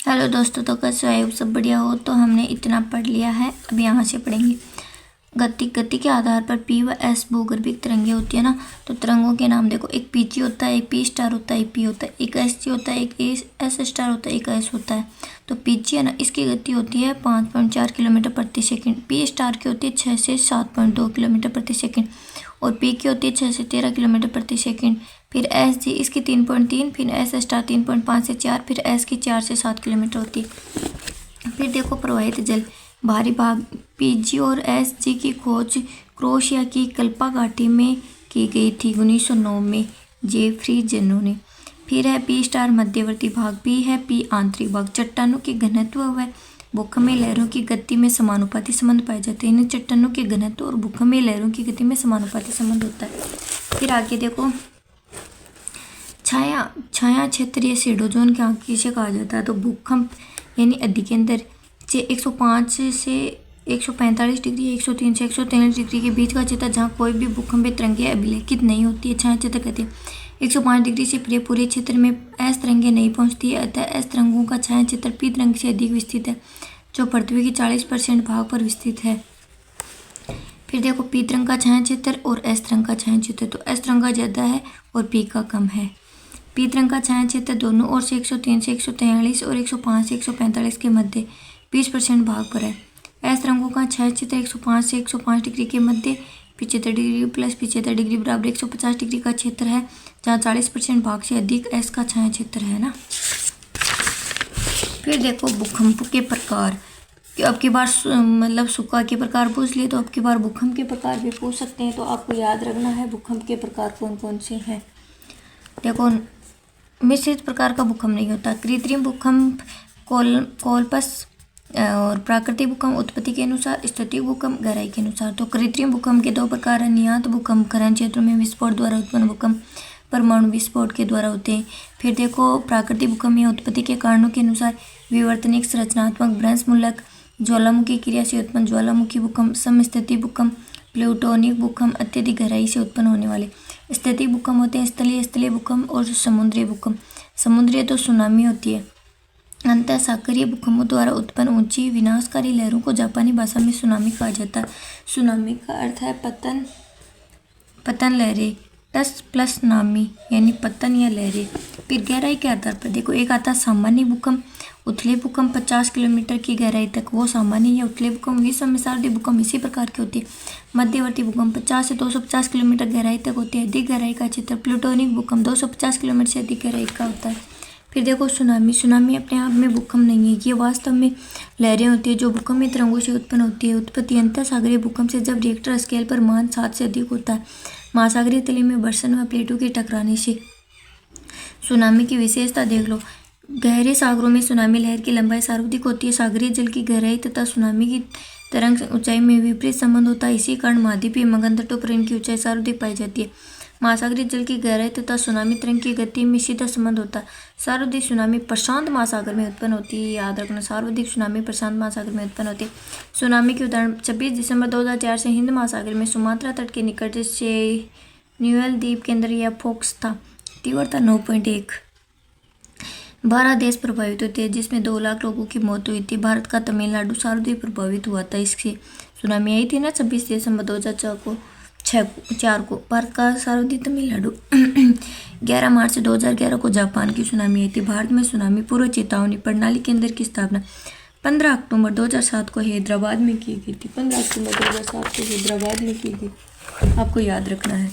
Hello दोस्तों, तो कैसे हो? सब बढ़िया हो तो हमने इतना पढ़ लिया है। अब यहाँ से पढ़ेंगे। गति के आधार पर पी व एस भूगर्भिक तरंगे होती है ना। तो तरंगों के नाम देखो, एक पी जी होता है, एक पी स्टार होता है, एक पी होता है, एक एस जी होता है, एक एस स्टार होता है, एक एस होता है। तो पी जी है ना, इसकी गति होती है 5.4 किलोमीटर प्रति सेकंड। पी स्टार की होती है 6 से 7.2 किलोमीटर प्रति सेकंड। और पी की होती है 6 से 13 किलोमीटर प्रति सेकंड। फिर एस जी इसकी 3.3, फिर एस स्टार 3.5 से 4, फिर एस की 4 से 7 किलोमीटर होती है। फिर देखो प्रवाहित जल भारी भाग पीजी और एसजी की खोज क्रोएशिया की कल्पा घाटी में की गई थी 1909 में जेफ्री जेनो ने। फिर है पी स्टार मध्यवर्ती भाग, पी है पी आंतरिक भाग। चट्टानों के घनत्व व भूकंपीय लहरों की गति में समानुपाती संबंध पाए जाते हैं। इन चट्टानों के घनत्व और भूकंपीय लहरों की गति में समानुपाती संबंध होता है। फिर आगे देखो, छाया क्षेत्रीय शेडोजोन क्या किसे कहा जाता है? तो भूकंप यानी अधिकेंद्र से 105 से 145 डिग्री, 103 से 143 डिग्री के बीच का क्षेत्र जहाँ कोई भी भूकंपीय तरंगें अभिलेखित नहीं होती है, छाया क्षेत्र कहते हैं। 105 डिग्री से परे पूरे क्षेत्र में एस तरंगें नहीं पहुँचती है, अतः एस तरंगों का छाया क्षेत्र पी तरंग से अधिक विस्तृत है, जो पृथ्वी की 40% भाग पर विस्तृत है। फिर देखो पी तरंग का छाया क्षेत्र और एस तरंग का छाया क्षेत्र। तो एस तरंग का ज़्यादा है और पी का कम है। पी तरंग का छाया क्षेत्र दोनों ओर से 103 से 143 और 105 से 145 के मध्य 20% भाग पर है। एस तरंगों का छाया क्षेत्र 105 से 105 डिग्री के मध्य 75 डिग्री प्लस 75 डिग्री बराबर 150 डिग्री का क्षेत्र है, जहाँ 40% भाग से अधिक एस का छाया क्षेत्र है ना। फिर देखो भूकंप के प्रकार। अब की बार मतलब सुक्का के प्रकार पूछ लिए, तो अब की बार भूकंप के प्रकार भी पूछ सकते हैं। तो आपको याद रखना है भूकंप के प्रकार कौन कौन से हैं। देखो, मिश्रित प्रकार का भूकंप नहीं होता। कृत्रिम भूकंप कोलपस और प्राकृतिक भूकंप उत्पत्ति के अनुसार, स्थैतिक भूकंप गहराई के अनुसार। तो कृत्रिम भूकंप के दो प्रकार हैं। नियत भूकंप खनन क्षेत्रों में विस्फोट द्वारा उत्पन्न भूकंप परमाणु विस्फोट के द्वारा होते हैं। फिर देखो प्राकृतिक भूकंप या उत्पत्ति के कारणों के अनुसार विवर्तनिक, संरचनात्मक, भ्रंशमूलक, ज्वालामुखी क्रिया से उत्पन्न ज्वालामुखी भूकंप, समस्थैतिक भूकंप, प्लूटोनिक भूकंप, अत्यधिक गहराई से उत्पन्न होने वाले। स्थैतिक भूकंप होते हैं स्थलीय भूकंप और समुद्री भूकंप। समुद्रीय तो सुनामी होती है। अंतः सागरीय भूकंपों द्वारा उत्पन्न ऊंची विनाशकारी लहरों को जापानी भाषा में सुनामी कहा जाता है। सुनामी का अर्थ है पतन लहरें। टस प्लस नामी यानी पतन या लहरें। फिर गहराई के आधार पर देखो, एक आता है सामान्य भूकंप, उथले भूकंप 50 किलोमीटर की गहराई तक, वो सामान्य या उथले भूकंप। विश्व में सर्वाधिक भूकंप इसी प्रकार के होते हैं। मध्यवर्ती भूकंप 50 से 250 किलोमीटर गहराई तक होते हैं। अधिक गहराई का क्षेत्र प्लूटोनिक भूकंप 250 किलोमीटर से अधिक गहराई का होता है। फिर देखो सुनामी अपने आप में भूकंप नहीं है, ये वास्तव में लहरें होती है जो भूकंपीय तरंगों से उत्पन्न होती है। उत्पत्ति अंतर सागरीय भूकंप से जब रिएक्टर स्केल पर मान 7 से अधिक होता है, महासागरीय तले में बर्सन व प्लेटों के टकराने से। सुनामी की विशेषता देख लो। गहरे सागरों में सुनामी लहर की लंबाई सर्वाधिक होती है। सागरीय जल की गहराई तथा सुनामी की तरंग ऊंचाई में विपरीत संबंध होता है। इसी कारण महाद्वीपीय मगन तटों पर इनकी ऊंचाई सर्वाधिक पाई जाती है। महासागरीय जल की गहराई तथा सुनामी तरंग की गति में सीधा संबंध होता है। सर्वाधिक सुनामी प्रशांत महासागर में उत्पन्न होती है। याद रखना, सर्वाधिक सुनामी प्रशांत महासागर में उत्पन्न होती है। सुनामी के उदाहरण 26 दिसंबर 2004 से हिंद महासागर में सुमात्रा तट के निकट से न्यूएल द्वीप के अंदर यह फोक्स था। तीव्रता 9.1। 12 देश प्रभावित होते हैं, जिसमें 2 लाख लोगों की मौत हुई थी। भारत का तमिलनाडु सर्वाधिक प्रभावित हुआ था। इससे सुनामी आई थी ना 26 दिसंबर 2004 को। भारत का सर्वाधिक तमिलनाडु। 11 मार्च 2011 को जापान की सुनामी आई थी। भारत में सुनामी पूर्व चेतावनी प्रणाली केंद्र की स्थापना 15 अक्टूबर 2007 को हैदराबाद में की गई थी। 15 अक्टूबर 2007 को हैदराबाद में की गई, आपको याद रखना है।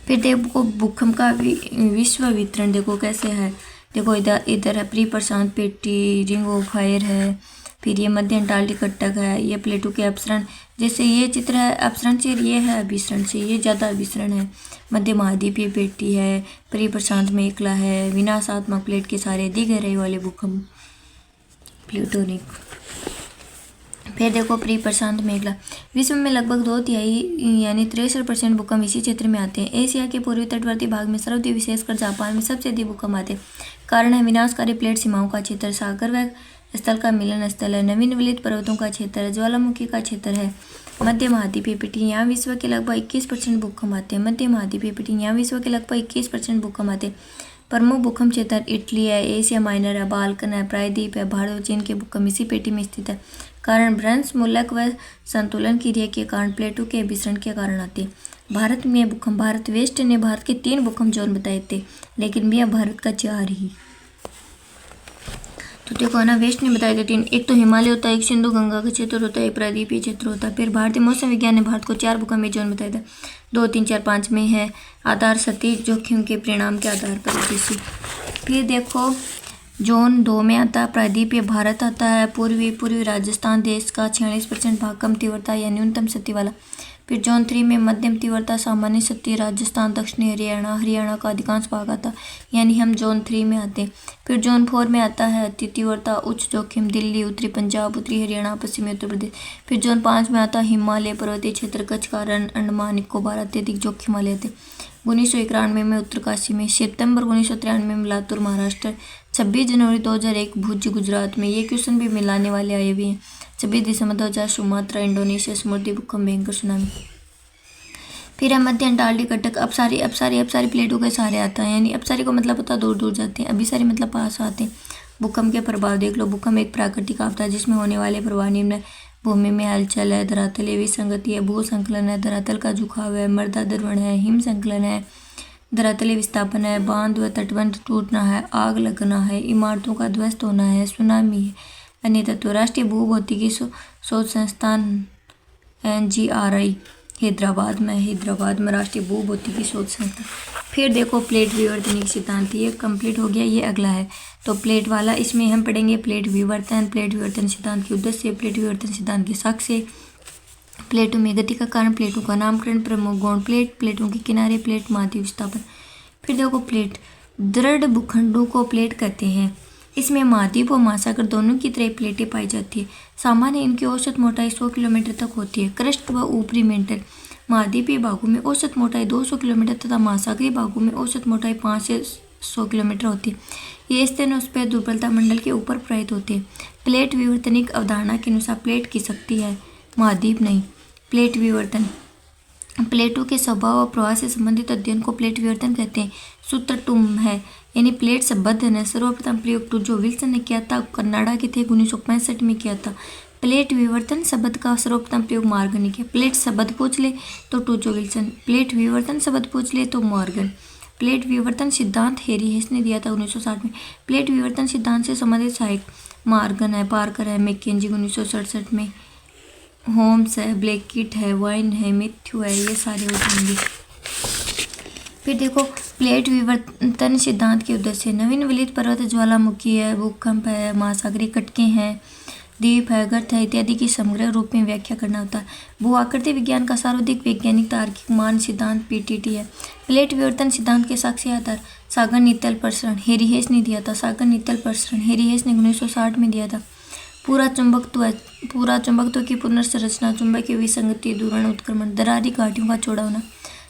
फिर देखो भूकंप का विश्व वितरण देखो कैसे है। देखो इधर है प्री प्रशांत पेटी, रिंग ऑफ फायर है। फिर ये मध्य अंटार्कटिक कटक है। ये प्लेटो के अपसरण, जैसे ये चित्र है अपसरण से, ये है अभिसरण से, ये ज़्यादा अभिसरण है। मध्य महाद्वीपीय पेटी है, प्री प्रशांत में एकला है। विनाशात्मक प्लेट के सारे अधिक गहराई वाले भूकंप प्लूटोनिक। फिर देखो प्री प्रशांत मेघला। विश्व में लगभग 2/3 यानी 63% भूकंप इसी क्षेत्र में आते हैं। एशिया के पूर्वी तटवर्ती भाग में सर्वाधिक, विशेषकर जापान में सबसे अधिक भूकंप आते हैं। कारण है विनाशकारी प्लेट सीमाओं का क्षेत्र, सागर व स्थल का मिलन स्थल है, नवीनवलित पर्वतों का क्षेत्र है, ज्वालामुखी का क्षेत्र है। मध्य महाद्वीपीय पेटी, यहाँ विश्व के लगभग 21% भूकंप आते हैं। मध्य महाद्वीपीय पेटी, यहाँ विश्व के लगभग 21% भूकंप आते हैं। प्रमुख भूकंप क्षेत्र इटली है, एशिया माइनर है, बाल्कन है, प्रायद्वीप है। भारत और चीन के भूकंप इसी पेटी में स्थित है। कारण भ्रंश, मूलक व संतुलन क्रिया के कारण प्लेटों के विसरण के कारण आते हैं। भारत में भूकंप, भारत वेस्ट ने भारत के 3 भूकंप जोन बताए थे, लेकिन भैया भारत का 4 ही। तो देखो ना, वेस्ट ने बताए थे 3, एक तो हिमालय होता है, एक सिंधु गंगा का क्षेत्र होता है, एक प्रायद्वीपीय क्षेत्र होता है। फिर भारतीय मौसम विज्ञान ने भारत को 4 भूकंपीय जोन बताया था, 2, 3, 4, 5 में है आधार सतही जोखिम के परिणाम के आधार पर किसी। फिर देखो जोन 2 में आता है प्रायद्वीपीय भारत आता है, पूर्वी राजस्थान देश का 46% भाग कम तीव्रता या न्यूनतम सतही वाला। फिर जोन 3 में मध्यम तीव्रता सामान्य सतही राजस्थान, दक्षिणी हरियाणा का अधिकांश भाग आता, यानी हम जोन 3 में आते हैं। फिर जोन 4 में आता है अति तीव्रता उच्च जोखिम दिल्ली, उत्तरी पंजाब, उत्तरी हरियाणा, पश्चिमी उत्तर प्रदेश। फिर जोन 5 में आता है हिमालय पर्वतीय क्षेत्र, कच्छ, कारण, अंडमान निकोबार अत्यधिक जोखिम वाले थे। 1991 में उत्तरकाशी में, सितंबर 1993 में लातूर महाराष्ट्र, 26 जनवरी 2001 भुज गुजरात में। ये क्वेश्चन भी मिलाने वाले आए हुए हैं। 26 दिसंबर 2000 सुमात्रा इंडोनेशिया समुद्री भूकंप भयंकर सुनामी। फिर है मध्य अंटार्कटिक घटक। अपसारी प्लेटों के सहारे आता है, यानी अपसारी को मतलब होता है दूर दूर जाते हैं, अभिसारी मतलब पास आते हैं। भूकंप के प्रभाव देख लो। भूकंप एक प्राकृतिक आपदा है जिसमें होने वाले प्रभाव निम्न: भूमि में हलचल है, धरातलीय विसंगति है, भू संकलन है, धरातल का झुकाव है, मृदा द्रवण है, हिम संकलन है, धरातलीय विस्थापन है, बांध व तटबंध टूटना है, आग लगना है, इमारतों का ध्वस्त होना है, सुनामी है। अन्य तत्व: राष्ट्रीय भूभौतिकी शोध संस्थान NGRI हैदराबाद में राष्ट्रीय भूभौतिकी शोध संस्थान। फिर देखो प्लेट विवर्तन सिद्धांत, ये कंप्लीट हो गया। ये अगला है तो प्लेट वाला, इसमें हम पढ़ेंगे प्लेट विवर्तन सिद्धांत के उद्देश्य, प्लेट विवर्तन सिद्धांत के साक्ष्य, प्लेटों में गति का कारण, प्लेटों का नामकरण, प्रमुख गुण प्लेटों के किनारे, प्लेट माध्य विस्थापन। फिर देखो प्लेट, दृढ़ भूखंडों को प्लेट कहते हैं। इसमें महाद्वीप और महासागर दोनों की तरह प्लेटें पाई जाती है। सामान्य इनकी औसत मोटाई 100 किलोमीटर तक होती है। क्रस्ट व ऊपरी मेंटल, महाद्वीपीय भागों में औसत मोटाई 200 किलोमीटर तथा महासागरीय भागों में औसत मोटाई 5 से 100 किलोमीटर होती है। ये स्टेनोस्फीयर दुर्बलता मंडल के ऊपर प्रहित होते हैं। प्लेट विवर्तनिक अवधारणा के अनुसार प्लेट की शक्ति है, महाद्वीप नहीं। प्लेट विवर्तन, प्लेटों के स्वभाव और प्रवाह से संबंधित अध्ययन को प्लेट विवर्तन कहते हैं। सूत्र टूम है, यानी प्लेट शब्द ने सर्वप्रथम प्रयोग टूजो विल्सन ने किया था, कनाडा के थे, 1965 में किया था। प्लेट विवर्तन शब्द का सर्वप्रथम प्रयोग मॉर्गन ने किया। प्लेट शब्द पूछ ले तो टूजो विल्सन, प्लेट विवर्तन शब्द पूछ ले तो मॉर्गन। प्लेट विवर्तन सिद्धांत हैरी हेस ने दिया था 1960 में। प्लेट विवर्तन सिद्धांत से संबंधित सहायक मॉर्गन है, पार्कर है, मैकेंजी 1967 में, होम्स है, ब्लैकिट है, वाइन है, मैथ्यू है, ये सारे हो जाएंगे। फिर देखो प्लेट विवर्तन सिद्धांत के उद्देश्य, नवीन विलित पर्वत ज्वालामुखी है, भूकंप है, महासागरीय कटके हैं, द्वीप है, गर्त है इत्यादि की समग्र रूप में व्याख्या करना होता है। भू आकृति विज्ञान का सर्वाधिक वैज्ञानिक तार्किक मान सिद्धांत PTT है। प्लेट विवर्तन सिद्धांत के साक्ष्य आधार, सागर नीतल प्रसरण, हैरी हेस ने दिया था। सागर नीतल प्रसरण हैरी हेस ने 1960 में दिया था। पूरा चुंबकत्व की पुनर्संरचना, चुंबकीय विसंगति, दूरण उत्क्रमण, दरारी घाटियों का चौड़ा होना।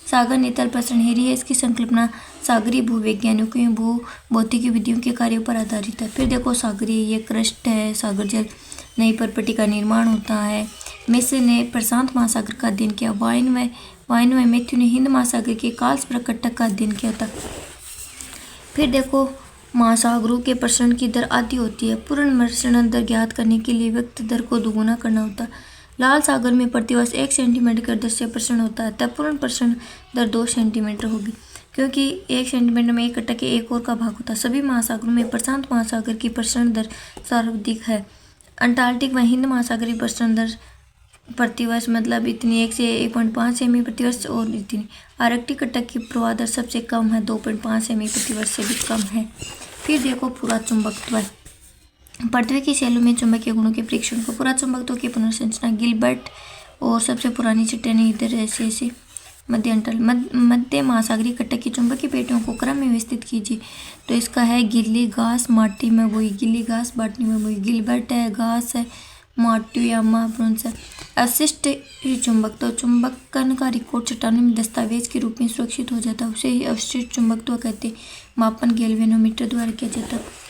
सागर नीतल प्रसरण हैरी हेस की संकल्पना सागरीय भूवैज्ञानिकों भू भौतिकी विधियों के कार्यों पर आधारित है। फिर देखो सागरीय, ये क्रस्ट है, सागर जल, नई परपटी का निर्माण होता है। मेसे ने प्रशांत महासागर का अध्ययन किया। वाइन व मैथ्यू ने हिंद महासागर के कालस्पर्श कटक का अध्ययन किया था। फिर देखो महासागरों के प्रसरण की दर आधी होती है। पूर्ण प्रसरण दर ज्ञात करने के लिए व्यक्त दर को दोगुना करना होता है। लाल सागर में प्रतिवर्ष 1 सेंटीमीटर की दर से प्रसरण होता है, तब पूर्ण प्रसरण दर 2 सेंटीमीटर होगी, क्योंकि 1 सेंटीमीटर में 1 कटक के 1 और का भाग होता है। सभी महासागरों में प्रशांत महासागर की प्रसरण दर सर्वाधिक है। अंटार्कटिक व हिंद महासागरीय प्रसरण दर प्रतिवर्ष मतलब इतनी 1 से 1.5 सेमी प्रतिवर्ष और इतनी। आर्कटिक कटक की प्रवाह दर सबसे कम है, 2.5 सेमी प्रतिवर्ष से भी कम है। फिर देखो पूरा चुंबकत्व, पृथ्वी की शैलों में चुंबकीय गुणों के परीक्षण को पूरा चुंबकत्व की पुनर्संरचना, गिलबर्ट और सबसे पुरानी चट्टानें इधर ऐसे मध्य महासागरीय कटक की चुंबकीय पेटियों को क्रम में व्यवस्थित कीजिए। तो इसका है गिल्ली घास, माटी में बोई, गिल्ली घास, माटी में बोई, गिलबर्ट है, घास है, माटी या महापुरुष है। अवशिष्ट चुंबकत्व, चुंबकन का रिकॉर्ड चट्टानों में दस्तावेज के रूप में सुरक्षित हो जाता है, उसे ही अवशिष्ट चुंबकत्व कहते हैं। मापन गैल्वेनोमीटर द्वारा किया जाता है।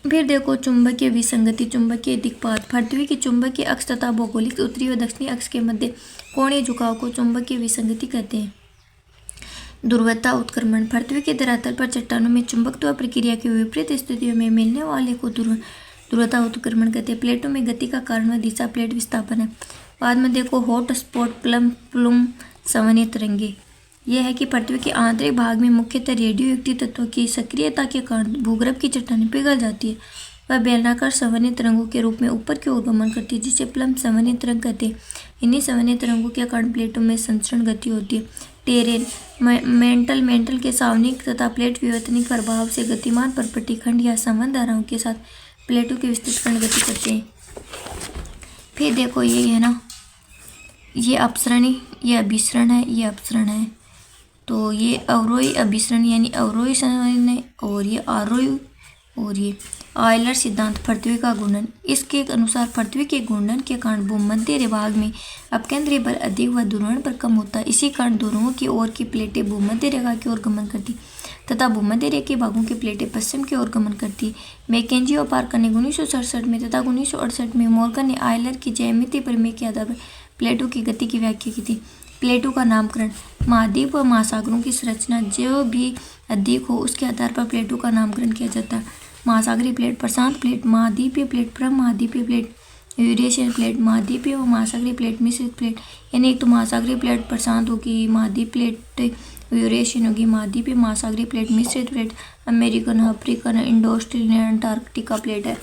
फिर देखो चुंबकीय विसंगति, चुंबकीय दिक्पात, पृथ्वी की चुंबकीय अक्ष तथा भौगोलिक उत्तरी व दक्षिणी अक्ष के मध्य कोणीय झुकाव को चुंबकीय विसंगति कहते हैं। ध्रुवता उत्क्रमण। पृथ्वी के धरातल पर चट्टानों में चुंबकत्व प्रक्रिया के विपरीत स्थितियों में मिलने वाले को ध्रुवता उत्क्रमण कहते हैं। प्लेटों में गति का कारण व दिशा प्लेट विस्थापन है। बाद में देखो हॉट स्पॉट प्लूम संवहनीय तरंगे। यह है कि पृथ्वी के आंतरिक भाग में मुख्यतः रेडियो एक्टिव तत्वों की सक्रियता के कारण भूगर्भ की चट्टानें पिघल जाती है। वह बेलनाकार संवहनीय तरंगों के रूप में ऊपर की ओर गमन करती है, जिसे प्लम संवहनीय तरंग कहते हैं। इन्हीं संवहनीय तरंगों के कारण प्लेटों में संचरण गति होती है। टेरेन मेंटल के सावनिक तथा प्लेट विवर्तनिक प्रभाव से गतिमान परपटी खंड या संवहन धाराओं के साथ प्लेटों के विस्तृत खंड गति करते हैं। फिर देखो ये है ना, ये अपसरणी, ये अभिसरण है, ये अपसरण है। तो ये अवरोही अभिसरण यानी अवरोही संवहन है, और ये आरोही, और ये आयलर सिद्धांत पृथ्वी का घूर्णन। इसके अनुसार पृथ्वी के घूर्णन के कारण भूमध्य भाग में अपकेंद्रीय बल अधिक व ध्रुवण पर कम होता है। इसी कारण ध्रुवों की ओर की प्लेटें भूमध्य रेखा की ओर गमन करती तथा भूमध्य रेखा के भागों की प्लेटें पश्चिम की ओर गमन करती। मैकेंजी और पार्कर ने 1967 में तथा 1968 में मॉर्गन ने आयलर की ज्यामितीय प्रमेय के आधार पर प्लेटों की गति की व्याख्या की थी। प्लेटों का नामकरण। महाद्वीप व महासागरों की संरचना जो भी अधिक हो उसके आधार पर प्लेटों का नामकरण किया जाता है। महासागरीय प्लेट, प्रशांत प्लेट, महाद्वीपीय प्लेट, प्रम महाद्वीपीय प्लेट, यूरेशियन प्लेट, महाद्वीपीय व महासागरीय प्लेट, मिश्रित प्लेट। यानी एक तो महासागरीय प्लेट प्रशांत होगी, महाद्वीपीय प्लेट यूरेशियन होगी, महाद्वीपीय महासागरीय प्लेट, मिश्रित plate American, African, Indo Australian, Antarctica plate है।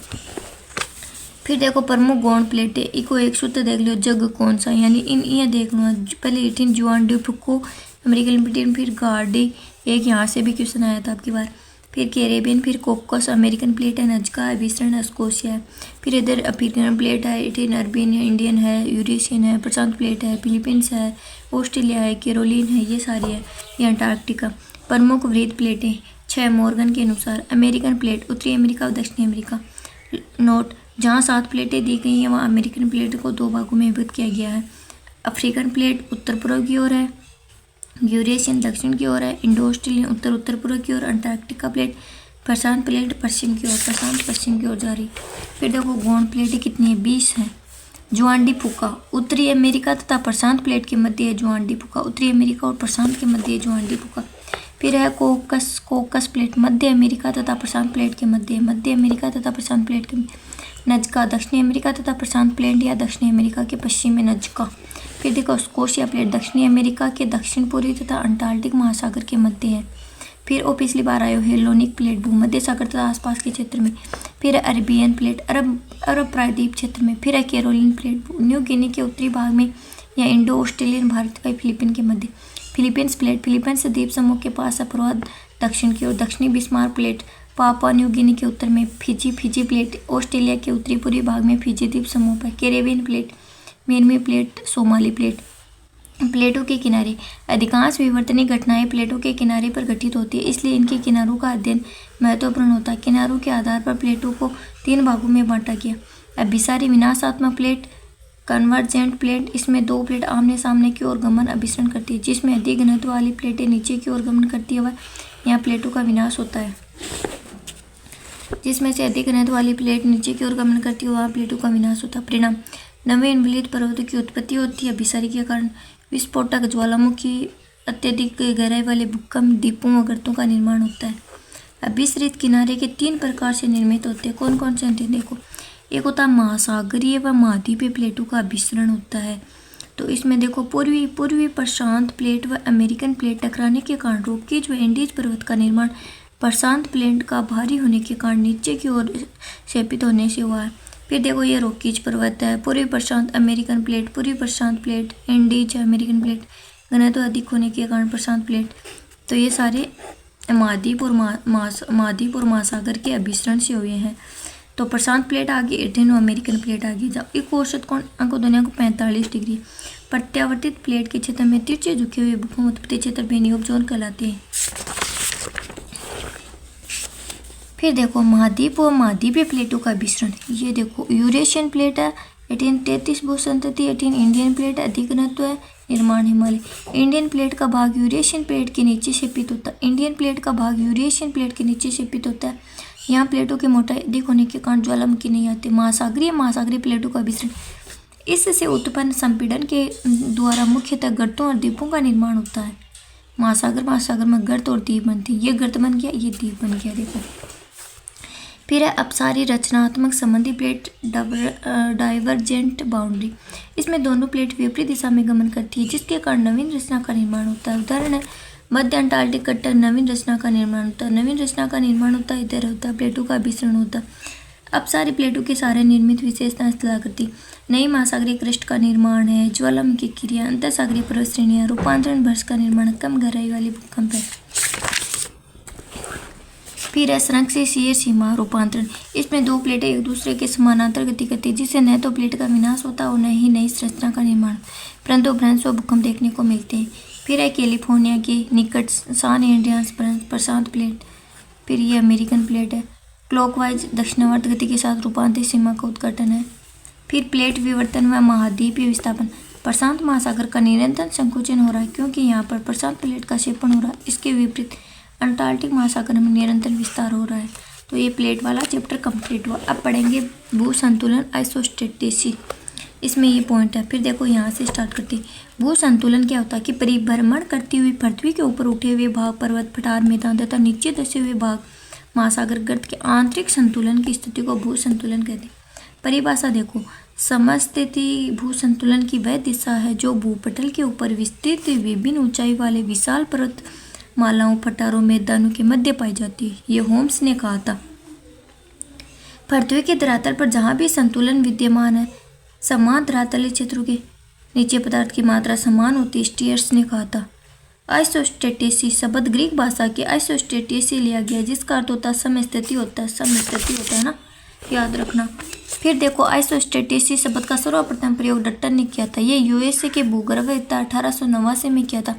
फिर देखो प्रमुख गौण प्लेटें। इको एक सूत्र देख लो, जग कौन सा, यानी इन ये देख लो। पहले 18 जुआन डी फुको अमेरिकन प्लेट, फिर गार्डी, एक यहाँ से भी क्वेश्चन आया था आपकी बार। फिर कैरेबियन, फिर कोकस अमेरिकन प्लेट है, नजका अभिसरण स्कोशिया है। फिर इधर अफ्रीकन प्लेट है, 18 अरबियन इंडियन है, यूरेशियन है, प्रशांत प्लेट है, फिलीपींस है, ऑस्ट्रेलिया है, कैरोलिन है, ये सारी है। ये अंटार्कटिका। प्रमुख वृत्त प्लेटें 6 मॉर्गन के अनुसार। अमेरिकन प्लेट उत्तरी अमेरिका और दक्षिणी अमेरिका। नोट, जहाँ 7 प्लेटें दी गई हैं वहाँ अमेरिकन प्लेट को 2 भागों में विभक्त किया गया है। अफ्रीकन प्लेट उत्तर पूर्व की ओर है, यूरेशियन दक्षिण की ओर है, इंडो ऑस्ट्रेलियन उत्तर पूर्व की ओर, अंटार्कटिका प्लेट प्रशांत प्लेट पश्चिम की ओर, प्रशांत पश्चिम की ओर जा रही। फिर देखो गौण प्लेटें कितनी है, 20 है। जुआन डी फुका उत्तरी अमेरिका तथा प्रशांत प्लेट के मध्य है जुआन डी फुका, उत्तरी अमेरिका और प्रशांत के मध्य है जुआन डी फुका। फिर है कोकस प्लेट मध्य अमेरिका तथा प्रशांत प्लेट के मध्य, मध्य अमेरिका तथा प्रशांत प्लेट के नजका दक्षिणी अमेरिका तथा प्रशांत प्लेट या दक्षिणी अमेरिका के पश्चिम में नजका। फिर देखो स्कोशिया प्लेट दक्षिणी अमेरिका के दक्षिण पूर्वी तथा अंटार्कटिक महासागर के मध्य है। फिर वो पिछली बार आयो हेलोनिक प्लेट भूमध्य सागर तथा आसपास के क्षेत्र में। फिर अरबियन प्लेट अरब प्रायद्वीप क्षेत्र में। फिर है कैरोलिन प्लेट न्यू गिनी के उत्तरी भाग में या इंडो ऑस्ट्रेलियन भारत का फिलीपीन के मध्य। फिलीपींस प्लेट फिलीपींस द्वीप समूह के पास अपराध दक्षिण की ओर। दक्षिणी Bismarck plate Papua New Guinea के उत्तर में। फिजी प्लेट ऑस्ट्रेलिया के उत्तरी पूर्वी भाग में फिजी द्वीप समूह पर। Caribbean plate Miami plate Somali plate. प्लेटों के किनारे अधिकांश विवर्तनीय घटनाएं प्लेटों के किनारे पर घटित होती है, इसलिए इनके किनारों का अध्ययन महत्वपूर्ण होता है। किनारों के आधार पर प्लेटों को 3 भागों में बांटा गया। अभिसारी विनाशात्मक प्लेट, कन्वर्जेंट प्लेट, इसमें 2 प्लेट आमने सामने की ओर गमन अभिसरण करती है, जिसमें अधिक घनत्व वाली प्लेटें नीचे की ओर गमन करती है, वह यहाँ प्लेटों का विनाश होता है। जिसमें से अधिक घनत्व वाली प्लेट नीचे की ओर गमन करती है वहाँ प्लेटों का विनाश होता है। परिणाम नवे इनवलित पर्वतों की उत्पत्ति होती है। अभिसारी के कारण विस्फोटक ज्वालामुखी, अत्यधिक गहराई वाले भूकंप, द्वीपों व गर्तों का निर्माण होता है। अभिसरित किनारे के 3 प्रकार से निर्मित होते हैं। कौन कौन से होते हैं देखो, एक होता है महासागरीय व महाद्वीपीय प्लेटों का अभिसरण होता है। तो इसमें देखो पूर्वी प्रशांत प्लेट व अमेरिकन प्लेट टकराने के कारण रॉकीज व एंडीज पर्वत का निर्माण प्रशांत प्लेट का भारी होने के कारण नीचे की ओर क्षेपित होने से हुआ है। फिर देखो ये रॉकीज पर्वत है, पूर्वी प्रशांत अमेरिकन प्लेट, पूर्वी प्रशांत प्लेट, एंडीज अमेरिकन प्लेट, घनत्व अधिक होने के कारण प्रशांत प्लेट। तो ये सारे महाद्वीप और महासागर के अभिसरण से हुए हैं। तो प्रशांत प्लेट आगे 18 अमेरिकन प्लेट आगे जाओ। एक औसत कोण अंक दुनिया को 45 डिग्री। प्रत्यावर्तित प्लेट के क्षेत्र में तिरछे झुके हुए भूकंप उत्पत्ति क्षेत्र बेनियोग जोन कहलाते हैं। फिर देखो महाद्वीप और महाद्वीपीय प्लेटों का अभिसरण। ये देखो यूरेशियन प्लेट है 1833 भूसंतति, 18 इंडियन प्लेट अधिक घनत्व है, निर्माण हिमालय। इंडियन प्लेट का भाग यूरेशियन प्लेट के नीचे क्षेपित होता है। इंडियन प्लेट का भाग यूरेशियन प्लेट के नीचे क्षेपित होता है। यहाँ प्लेटों की मोटाई अधिक होने के कारण ज्वालामुखी नहीं आती। महासागरीय प्लेटों का अभिसरण, इससे उत्पन्न संपीड़न के द्वारा मुख्यतः गर्तों और द्वीपों का निर्माण होता है। महासागर में गर्त और द्वीप बनती है। ये गर्त बन गया, ये द्वीप बन गया। देखो फिर है अपसारी रचनात्मक संबंधी प्लेट डाइवर्जेंट बाउंड्री। इसमें दोनों प्लेट विपरीत दिशा में गमन करती है, जिसके कारण नवीन रचना का निर्माण होता है। उदाहरण है मध्य अंटार्कटिक कट्टर, नवीन रचना का निर्माण होता है। नवीन रचना का निर्माण होता है, इधर होता है प्लेटों का अभिसरण होता है। अब सारी प्लेटों के सारे निर्मित विशेषताएं स्थला करती। नई महासागरीय क्रस्ट का निर्माण है, ज्वालामुखी क्रिया, अंतर सागरीय पर्वत श्रेणियां, रूपांतरण भ्रष्ट का निर्माण, कम गहराई वाली भूकंप है। फिर है संरक्षीय सीमा रूपांतरण। इसमें दो प्लेटें एक दूसरे के समानांतर गति करती है, जिससे न तो प्लेट का विनाश होता है और न ही नई संरचना का निर्माण, परंतु भ्रंश व भूकंप देखने को मिलते हैं। फिर है कैलिफोर्निया के निकट सान एंड्रियास प्रशांत प्लेट। फिर ये अमेरिकन प्लेट है। क्लॉकवाइज दक्षिणावर्त गति के साथ रूपांतरित सीमा का उद्घाटन है। फिर प्लेट विवर्तन व महाद्वीपीय विस्थापन। प्रशांत महासागर का निरंतर संकुचन हो रहा है, क्योंकि यहाँ पर प्रशांत प्लेट का क्षेपण हो रहा है। इसके विपरीत अंटार्कटिक महासागर में निरंतर विस्तार हो रहा है। तो ये प्लेट वाला चैप्टर कंप्लीट हुआ। अब पढ़ेंगे भू संतुलन आइसोस्टेटिसी। इसमें ये पॉइंट है। फिर देखो यहाँ से स्टार्ट करते। भू संतुलन क्या होता है कि परिभ्रमण करती हुई पृथ्वी के ऊपर उठे हुए भाग, पर्वत, पठार, मैदान तथा नीचे धंसे हुए भाग, महासागर गर्त के आंतरिक संतुलन की स्थिति को भू संतुलन कहते हैं। परिभाषा देखो, समस्थिति भू संतुलन की वह दिशा है जो भूपटल के ऊपर विस्तृत विभिन्न ऊंचाई वाले विशाल पर्वत मालाओं, पठारों, मैदानों के मध्य पाई जाती है। ये होम्स ने कहा था। पृथ्वी के धरातल पर जहाँ भी संतुलन विद्यमान है, समान धरातलीय क्षेत्रों के नीचे पदार्थ की मात्रा समान होती है, स्टीयर्स ने कहा था। आइसोस्टेटिसी शब्द ग्रीक भाषा के आइसोस्टेटिसी लिया गया, जिसका अर्थ होता है समस्थिति होता है, समस्थिति होता है ना, याद रखना। फिर देखो आइसोस्टेटिसी शब्द का सर्वप्रथम प्रयोग डट्टन ने किया था। ये यूएसए के भूगर्भ 1889 में किया था।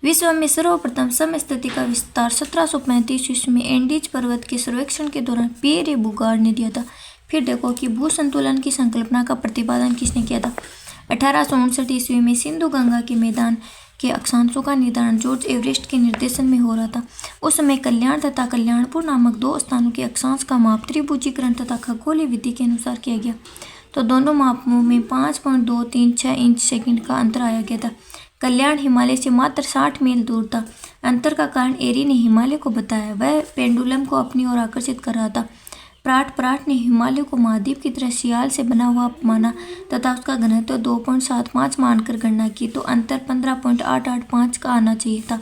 विश्व में सर्वप्रथम समस्थिति का विस्तार 1735 ईस्वी में एंडीज पर्वत के सर्वेक्षण के दौरान पियरे बुगार्ड ने दिया था। फिर देखो कि भू संतुलन की संकल्पना का प्रतिपादन किसने किया था। 1859 ईस्वी में सिंधु गंगा के मैदान के अक्षांशों का निर्धारण जॉर्ज एवरेस्ट के निर्देशन में हो रहा था। उस समय कल्याण तथा कल्याणपुर नामक दो स्थानों के अक्षांश का माप त्रिभुजीकरण तथा खगोलीय विधि के अनुसार किया गया। तो दोनों मापों में 5.236 इंच सेकंड का अंतर आया गया था। कल्याण हिमालय से मात्र 60 मील दूर था। अंतर का कारण एरी ने हिमालय को बताया। वह पेंडुलम को अपनी ओर आकर्षित कर रहा था। प्राट ने हिमालय को महाद्वीप की तरह सियाल से बना हुआ माना तथा उसका घनत्व 2.75 मानकर गणना की। तो अंतर 15.885 का आना चाहिए था,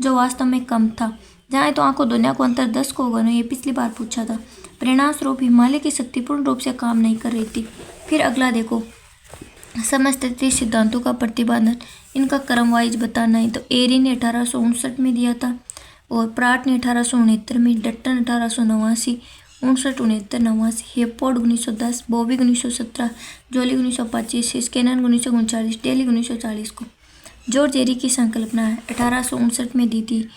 जो वास्तव में कम था। जहाँ तो आंखों दुनिया को अंतर 10 को होगा, ये पिछली बार पूछा था। परिणाम स्वरूप हिमालय की शक्ति पूर्ण रूप से काम नहीं कर रही थी। फिर अगला देखो, समस्थिति सिद्धांतों का प्रतिपादन, इनका क्रम वाइज बताना है। तो एरी ने 1859 में दिया था और प्राट ने 1869 में, डट्टन 1889, 69, हेपोर्ड 1910, बॉबिक 1917, जोली 1925, स्केनर 1939, डेली 1940 को। जॉर्ज एरी की संकल्पना है 1859 में दी थी।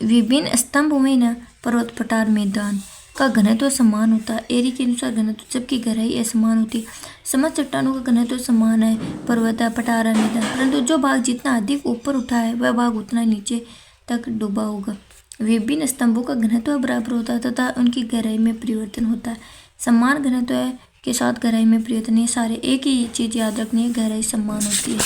विभिन्न स्तंभ हुए न पर्वत, पठार, मैदान का घनत्व समान होता है। एरी के अनुसार घनत्व जबकि गहराई असमान होती है। समस्त चट्टानों का घनत्व समान है, पर्वत, पठार, मैदान, परंतु जो भाग जितना अधिक ऊपर उठा है वह भाग उतना नीचे तक डूबा होगा। विभिन्न स्तंभों का घनत्व बराबर होता है तथा उनकी गहराई में परिवर्तन होता है। समान घनत्व के साथ गहराई में परिवर्तन, ये सारे एक ही चीज़ याद रखनी है, गहराई समान होती है।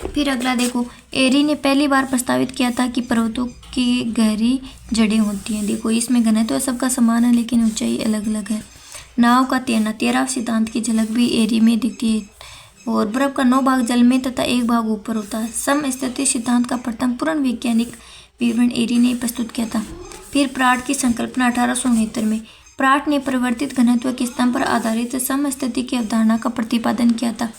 फिर अगला देखो, एरी ने पहली बार प्रस्तावित किया था कि पर्वतों की गहरी जड़ें होती हैं। देखो इसमें घनत्व सबका समान है लेकिन ऊंचाई अलग अलग है। नाव का तैरना, 13 सिद्धांत की झलक भी एरी में दिखती है। और बर्फ का 9 भाग जल में तथा 1 भाग ऊपर होता है। समस्थिति सिद्धांत का प्रथम पूर्ण वैज्ञानिक विवरण एरी ने प्रस्तुत किया था। फिर प्राट की संकल्पना 1869 में। प्राट ने परिवर्तित घनत्व के स्तंभ पर आधारित समस्थिति की अवधारणा का प्रतिपादन किया था।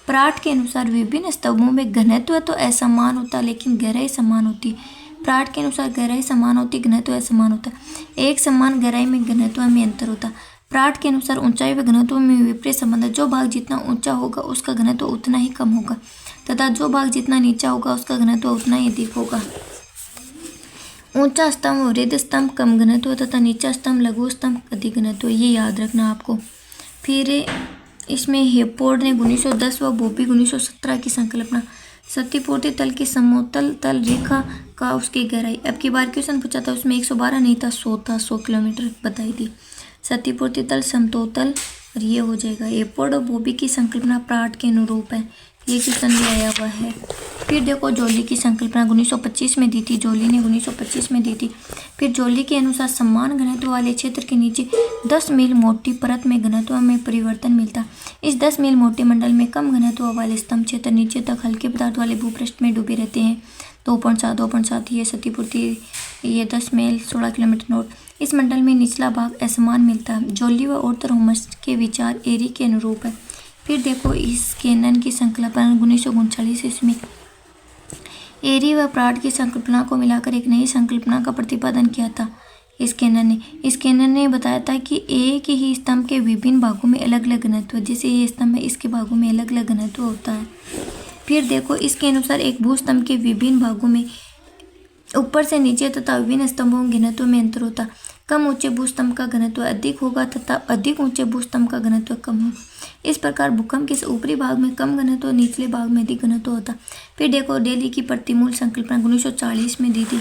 प्राट के अनुसार विभिन्न स्तंभों में घनत्व तो असमान होता लेकिन गहराई समान होती। प्राट के अनुसार गहराई समान होती, घनत्व असमान होता। एक समान गहराई में घनत्व में अंतर होता। प्राट के अनुसार ऊंचाई व घनत्व में विपरीत संबंध है। जो भाग जितना ऊंचा होगा उसका घनत्व उतना ही कम होगा तथा जो भाग जितना नीचा होगा उसका घनत्व उतना ही अधिक होगा। ऊंचा स्तंभ वृद्ध स्तंभ कम घनत्व तथा नीचा स्तंभ लघु स्तंभ अधिक घनत्व, ये याद रखना आपको। फिर इसमें हेपोर्ड ने 1910 व बॉबिक 1917 की संकल्पना, क्षतिपूर्ति तल की समतल तल रेखा का उसकी गहराई। अब की बार क्वेश्चन पूछा था उसमें 112 नहीं था, 100 था, 100 किलोमीटर बताई थी। क्षतिपूर्ति तल समतोतल और ये हो जाएगा। हेपोर्ड और बॉबिक की संकल्पना प्राट के अनुरूप है। ये क्वेश्चन भी आया हुआ है। फिर देखो जोली की संकल्पना 1925 में दी थी, जोली ने 1925 में दी थी। फिर जोली के अनुसार समान घनत्व वाले क्षेत्र के नीचे 10 मील मोटी परत में घनत्व में परिवर्तन मिलता। इस 10 मील मोटे मंडल में कम घनत्व वाले स्तंभ क्षेत्र नीचे तक हल्के पदार्थ वाले भूपृष्ठ में डूबे रहते हैं। 2.7 ये क्षतिपूर्ति, ये 10 मील 16 किलोमीटर नोट। इस मंडल में निचला भाग असमान मिलता है। जोली व ऑर्थर होमस के विचार एरी के अनुरूप है। फिर देखो इस केनन की संकल्पना 1939 ईस्वी एरी व प्राट की संकल्पना को मिलाकर एक नई संकल्पना का प्रतिपादन किया था। इस केनन ने बताया था कि एक ही स्तंभ के विभिन्न भागों में अलग अलग घनत्व, जैसे ये स्तंभ है इसके भागों में अलग अलग घनत्व होता है। फिर देखो इसके अनुसार एक भूस्तंभ के विभिन्न भागों में ऊपर से नीचे तथा विभिन्न स्तंभों के घनत्व में अंतर होता। कम ऊंचे भूस्तंभ का घनत्व अधिक होगा तथा अधिक ऊंचे भूस्तंभ का घनत्व कम होगा। इस प्रकार भूकंप के ऊपरी भाग में कम घनत्व, निचले भाग में अधिक घनत्व होता। फिर देखो दिल्ली की प्रतिमूल संकल्पना 1940 में दी थी।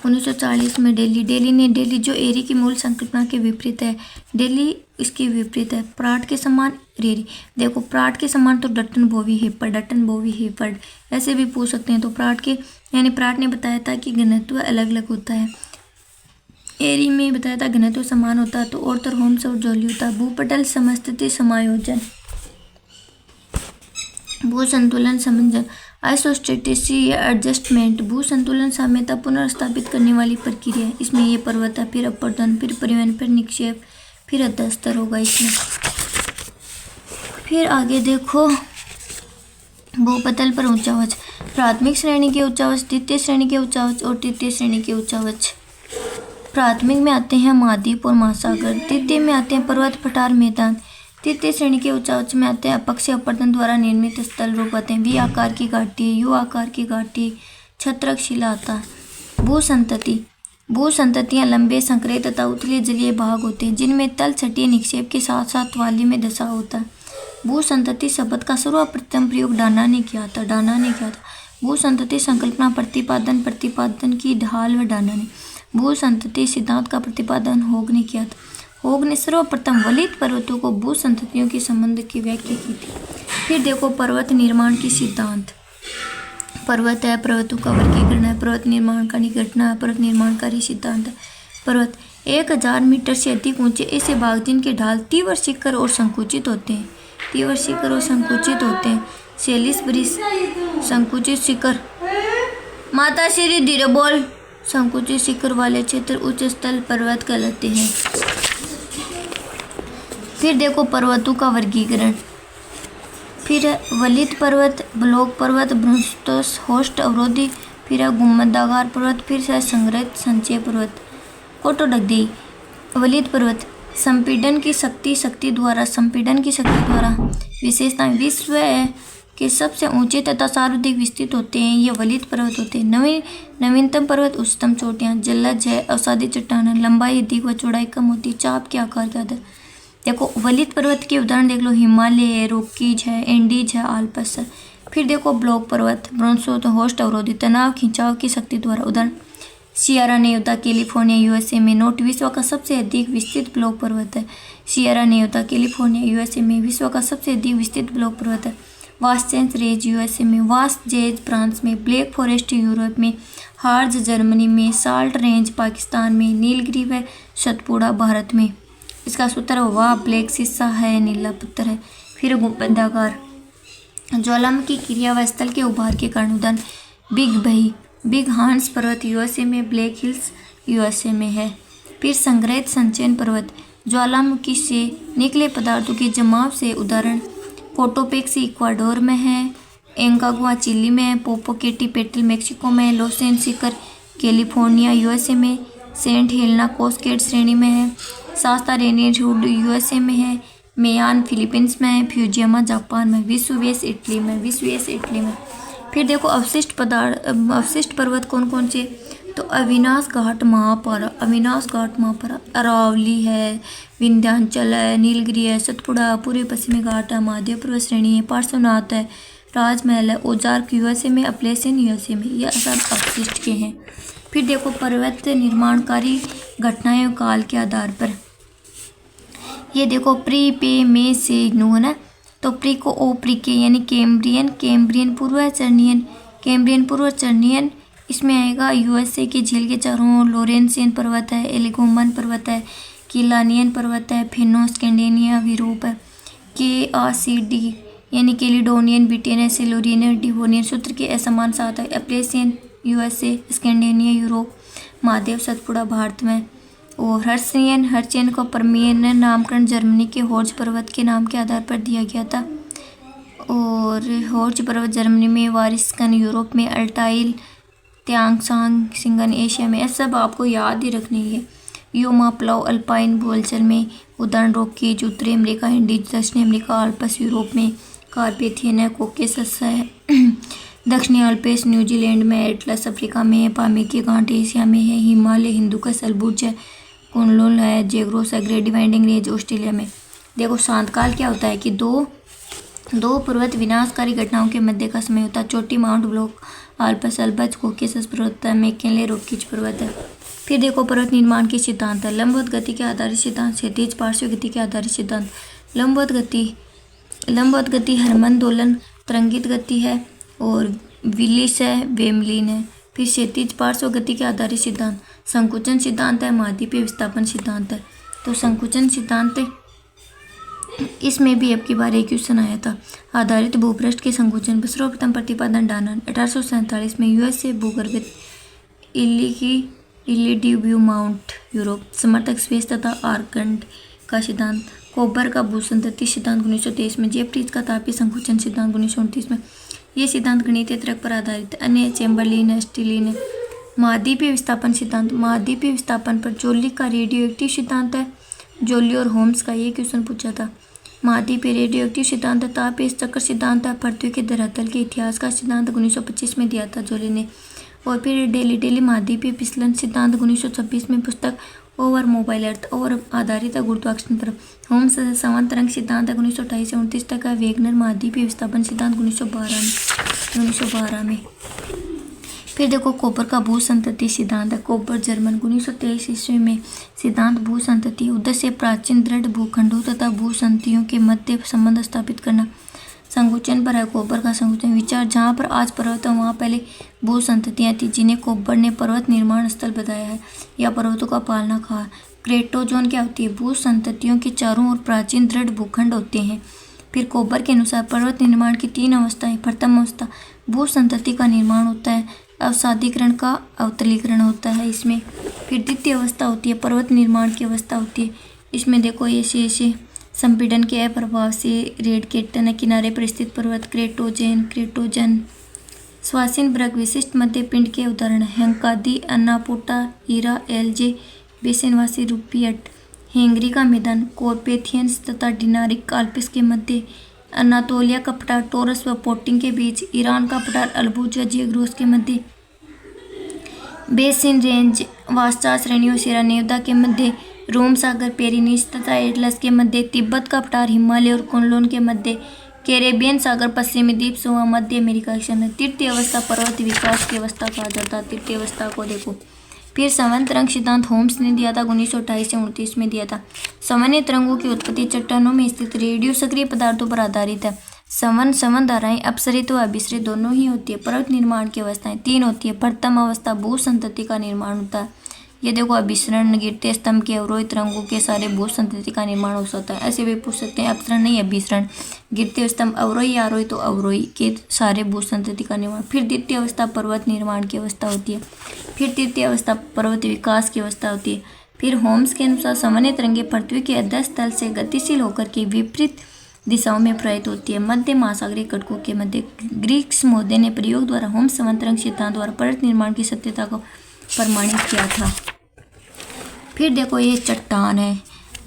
1940 में दिल्ली जो एरी की मूल संकल्पना के विपरीत है। दिल्ली इसके विपरीत है। प्राट के समान रेरी, देखो प्राट के समान तो डटन बोवी हेपर्ड ऐसे भी पूछ सकते हैं। तो प्राट ने बताया था कि घनत्व अलग अलग होता है। एरी में बताया था घनत्व समान होता है। तो ऑर्थर होम्स और जोली होता है। भूपटल समस्थिति समायोजन, भू संतुलन समंजन, आइसोस्टेटिसी या एडजस्टमेंट, भू संतुलन साम्यता पुनर्स्थापित करने वाली प्रक्रिया है। इसमें ये पर्वत है, फिर अपवर्तन, फिर परिवहन, फिर निक्षेप, फिर अधस्तर होगा इसमें। फिर आगे देखो भूपतल पर उच्चावच, प्राथमिक श्रेणी के उच्चावच, द्वितीय श्रेणी के उच्चावच और तृतीय श्रेणी के उच्चावच। प्राथमिक में आते हैं महाद्वीप और महासागर, द्वितीय में आते हैं पर्वत, पठार, मैदान, तृतीय श्रेणी के उच्चावच में आते हैं अपक्षय अपवर्तन द्वारा निर्मित स्थल रूप आते हैं। वी आकार की घाटी, यू आकार की घाटी, छत्रक शिला आता है। भू संततियाँ लंबे, संकरे तथा उथले जलीय भाग होते हैं जिनमें तल छठीय निक्षेप के साथ साथ वाली में दशा होता है। भू संतति शब्द का सर्वप्रथम प्रयोग डाना ने किया था। भू संतति संकल्पना प्रतिपादन की ढाल व डाना ने। भू संतति सिद्धांत का प्रतिपादन होग ने किया था। होग ने सर्वप्रथम वलित पर्वतों को भू संततियों के संबंध की व्याख्या की थी। फिर देखो पर्वत निर्माण की सिद्धांत। पर्वत है, पर्वतों का वर्गीकरण है, पर्वत निर्माण का घटना है, पर्वत निर्माणकारी सिद्धांत है। पर्वत 1000 मीटर से अधिक ऊंचे ऐसे भाग जिनके ढाल तीव्र शिखर और संकुचित होते हैं। शैलिस ब्रिज, संकुचित शिखर, माता श्री धीरे बोल, संकुचित शिखर वाले क्षेत्र उच्च स्थल पर्वत कहलाते हैं। फिर देखो पर्वतों का वर्गीकरण। फिर वलित पर्वत, ब्लॉक पर्वत, ब्रह्मस्तोष, होस्ट अवरोधी, फिर गुम्बदाकार पर्वत, फिर से संग्रहित संचय पर्वत। कोटोडगदेई। वलित पर्वत संपीड़न की शक्ति द्वारा विशेषता विश्व के सबसे ऊंचे तथा सर्वाधिक विस्तृत होते हैं। ये वलित पर्वत होते हैं। नवीनतम पर्वत, उच्चतम चोटियाँ, जलज है, अवसादी चट्टान, लंबाई अधिक व चौड़ाई कम होती, चाप के आकार के आधार। देखो वलित पर्वत के उदाहरण देख लो, हिमालय है, रॉकीज है, एंडीज है, आल्प्स है। फिर देखो ब्लॉक पर्वत, ब्रोंसो होस्ट अवरोधी, तनाव खिंचाव की शक्ति द्वारा, उदाहरण सियरा नेवादा कैलिफोर्निया यूएसए में। नोट विश्व का सबसे अधिक विस्तृत ब्लॉक पर्वत है। सियरा नेवादा कैलिफोर्निया यूएसए में विश्व का सबसे अधिक विस्तृत ब्लॉक पर्वत है। वास्टेंस रेंज यूएसए में, वास्ट जेज फ्रांस में, ब्लैक फॉरेस्ट यूरोप में, हार्ज जर्मनी में, साल्ट रेंज पाकिस्तान में, नीलगिरी व सतपुड़ा भारत में। इसका सूत्र वाह ब्लैक शीशा है, नीला पत्थर है। फिर गुंबदाकार ज्वालामुखी क्रिया व स्थल के उभार के कारण, उदाहरण बिग हांस पर्वत यूएसए में, ब्लैक हिल्स यूएसए में है। फिर संग्रहित संचयन पर्वत ज्वालामुखी से निकले पदार्थों के जमाव से, उदाहरण कोटोपेक्सी इक्वाडोर में है, एंकागुआ चिली में है, पोपोकेटीपेटल मेक्सिको में, लोसेन शिखर कैलिफोर्निया यूएसए में, सेंट हेलेना कोस्केट श्रेणी में है, शास्ता रेनियरहुड यूएसए में है, मेयान फिलीपींस में है, फ्यूजियामा जापान में, विसुवियस इटली में। फिर देखो अवशिष्ट पर्वत कौन कौन से, तो अविनाश घाट महापारा, अरावली है, विंध्याचल है, नीलगिरी है, सतपुड़ा, पूर्वी पश्चिमी घाट है, महादेव पर्वत श्रेणी है, पार्श्वनाथ है, राजमहल है, ओजार्क यूएसए में, अप्लेसियन यूएसए में। यह सब अवशिष्ट के हैं। फिर देखो पर्वत निर्माणकारी घटनाएं काल के आधार पर। ये देखो प्री पे में से नू है ना, तो प्रीको ओ प्रीके यानी कैम्ब्रियन, कैम्ब्रियन पूर्व चर्नियन, कैम्ब्रियन पूर्व चर्नियन इसमें आएगा यूएसए की झील के चारों ओर लोरेंसियन पर्वत है, एलिगोमन पर्वत है, किलानियन पर्वत है, फिनो स्कैंडिनेविया यूरोप है, KACD यानी कैलिडोनियन, ब्रिटेन, सिलोरियन, डिवोनियन सूत्र के असमान साथ है, Appalachian USA, Scandinavia Europe, Mahadev Satpura Bharat में, और हर्चियन को परमियन नामकरण जर्मनी के हॉर्ज पर्वत के नाम के आधार पर दिया गया था, और हॉर्ज पर्वत जर्मनी में, वारिस्कन यूरोप में, अल्टाइल त्यांगसांग सिंगन एशिया में। ऐसा सब आपको याद ही रखनी है। योमा प्लाव अल्पाइन भूलचर में, उदाहरण रॉकीज उत्तरी अमेरिका, इंडीज दक्षिणी अमेरिका, आल्प्स यूरोप में, कार्पेथियन है, कोकेसस है दक्षिणी अल्पेस न्यूजीलैंड में, एटलस अफ्रीका में, पामीर की गांठ एशिया में है, हिमालय हिंदुकुश अल्बुर्ज है, कुनलुन है, जेग्रोस है, ग्रेट डिवाइडिंग रेंज ऑस्ट्रेलिया में। देखो शांतकाल क्या होता है कि दो पर्वत विनाशकारी घटनाओं के मध्य का समय होता है। चोटी माउंट ब्लॉक, आल्प्स अल्बर्ज, कोकेसस पर्वत है, मैकिनले रॉकीज पर्वत है। फिर देखो पर्वत निर्माण के सिद्धांत है। लंबवत गति के आधारित सिद्धांत, क्षैतिज पार्श्व गति के आधारित सिद्धांत। लंबवत गति हरमन दोलन तरंगित गति है, और विलिस है, वेमलिन है। फिर क्षैतिज पार्श्व गति के आधारित सिद्धांत, संकुचन सिद्धांत है, महाद्वीपीय विस्थापन सिद्धांत है। तो संकुचन सिद्धांत इसमें भी अब की बार एक क्वेश्चन आया था। आधारित भूपृष्ठ के संकुचन पर सर्वप्रथम प्रतिपादन डानन 1847 में यूएसए भूगर्भित इलिड्यू माउंट यूरोप। समर्थक स्पेस तथा आर्कंड का सिद्धांत। कोबर का भूसंतति सिद्धांत 1923 में। जेफ्रीज का तापीय संकुचन सिद्धांत 1929 में। ये सिद्धांत गणितीय तर्क पर आधारित। अन्य चैम्बरलिन स्टीलिन। महाद्वीपीय विस्थापन सिद्धांत। महाद्वीपीय विस्थापन पर जोली का रेडियो एक्टिव सिद्धांत है। जोली और होम्स का ये क्वेश्चन पूछा था। महाद्वीपीय रेडियो एक्टिव सिद्धांत है। तापीय चक्र सिद्धांत है। पृथ्वी के धरातल के इतिहास का सिद्धांत 1925 में दिया था जोली ने। और फिर डेली महाद्वीपीय फिसलन सिद्धांत 1926 में पुस्तक ओवर मोबाइल अर्थ और आधारित है गुरुत्वाकर्षण पर। होम्स समान तरंग सिद्धांत 1928 से 29 तक है। वेगनर महाद्वीपीय विस्थापन सिद्धांत 1912 में। फिर देखो कोपर का भूसंतति सिद्धांत है। कोपर जर्मन 1923 ईस्वी में। सिद्धांत भूसंतति उद्देश्य प्राचीन दृढ़ भूखंडों तथा भूसंततियों के मध्य संबंध स्थापित करना। संकुचन पर है कोपर का संकुचन विचार। जहाँ पर आज पर्वत है वहाँ पहले भूसंततियाँ थी जिन्हें कोपर ने पर्वत निर्माण स्थल बताया है या पर्वतों का पालना कहा। क्रेटोजोन क्या होती है? भूसंततियों के चारों ओर प्राचीन दृढ़ भूखंड होते हैं। फिर कोपर के अनुसार पर्वत निर्माण की 3 अवस्थाएं। प्रथम अवस्था भूसंतति का निर्माण होता है, अवसादीकरण का अवतलीकरण होता है इसमें। फिर द्वितीय अवस्था होती है पर्वत निर्माण की अवस्था होती है। इसमें देखो ऐसे संपीड़न के अप्रभाव से रेड केटन किनारे पर स्थित पर्वत क्रेटोजन। स्वासीन ब्रग विशिष्ट मध्य पिंड के उदाहरण हेंकादी, अन्नापोटा, हीरा, एलजे, बेसिनवासी रूपियट, हेंगरी का मैदान, कोरपेथियंस तथा डिनारिक आल्प्स के मध्य, अनातोलिया का पठार टोरस व पोटिंग के बीच, ईरान का पठार अल्बुर्ज व जेग्रोस के मध्य, बेसिन रेंज वास्ता श्रेणियों सिरा नेवदा के मध्य, रोम सागर पेरिनीस तथा एटलस के मध्य, तिब्बत का पठार हिमालय और कुनलुन के मध्य, कैरेबियन सागर पश्चिमी द्वीप समूह मध्य अमेरिका के मध्य। तृतीय अवस्था पर्वत विकास की अवस्था कहा जाता है। तृतीय अवस्था को देखो। फिर सामान्य तरंग सिद्धांत होम्स ने दिया था 1928 से 29 में दिया था। सामान्य तरंगों की उत्पत्ति चट्टानों में स्थित रेडियो सक्रिय पदार्थों पर आधारित है। समन धाराएं अपसरित व अभिसरित दोनों ही होती है। पर्वत निर्माण की अवस्थाएं 3 होती है। प्रथम अवस्था भूसंतति का निर्माण होता है। ये देखो अभिसरण गिरते स्तंभ के अवरोही तरंगों के सारे भूसंतति का निर्माण हो सकता है। ऐसे भी पूछ सकते हैं, अपसरण नहीं अभिसरण। गिरते स्तंभ अवरोही आरोही तो अवरोही के सारे भूसंतति का निर्माण। फिर द्वितीय अवस्था पर्वत निर्माण की अवस्था होती है। फिर तृतीय अवस्था पर्वत विकास की अवस्था होती है। फिर होम्स के अनुसार सामान्य तरंगे पृथ्वी के अध्यस्थ तल से गतिशील होकर के विपरीत दिशाओं में प्रवाहित होती है। मध्य महासागरीय कटकों के मध्य। ग्रीक्स महोदय ने प्रयोग द्वारा होम्स समान तरंग सिद्धांत द्वारा पर्वत निर्माण की सत्यता को प्रमाणित किया था। फिर देखो ये चट्टान है।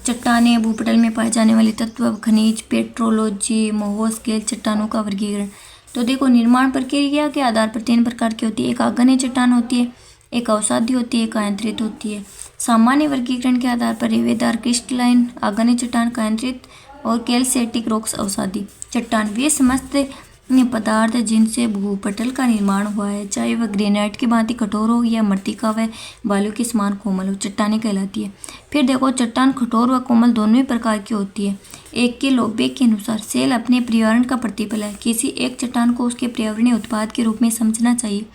चट्टानें भूपटल में पाए जाने वाले तत्व, खनिज, पेट्रोलॉजी, मोहो स्केल चट्टानों का वर्गीकरण। तो देखो निर्माण प्रक्रिया के आधार पर 3 प्रकार की होती है। एक आग्नेय चट्टान होती है, एक अवसादी होती है, एक आयंत्रित होती है। सामान्य वर्गीकरण के आधार पर रेवेदार क्रिस्टलाइन आग्नेय चट्टान, कायंत्रित और कैल्सेटिक रॉक्स अवसादी चट्टान। वे समस्त ये पदार्थ जिनसे भूपटल का निर्माण हुआ है, चाहे वह ग्रेनाइट की भांति कठोर हो या मृत्तिका व बालू के समान कोमल हो, चट्टानें कहलाती है। फिर देखो, चट्टान कठोर व कोमल दोनों ही प्रकार की होती है। एक के लोबेक के अनुसार सेल अपने पर्यावरण का प्रतिफल है। किसी एक चट्टान को उसके पर्यावरणीय उत्पाद के रूप में समझना चाहिए।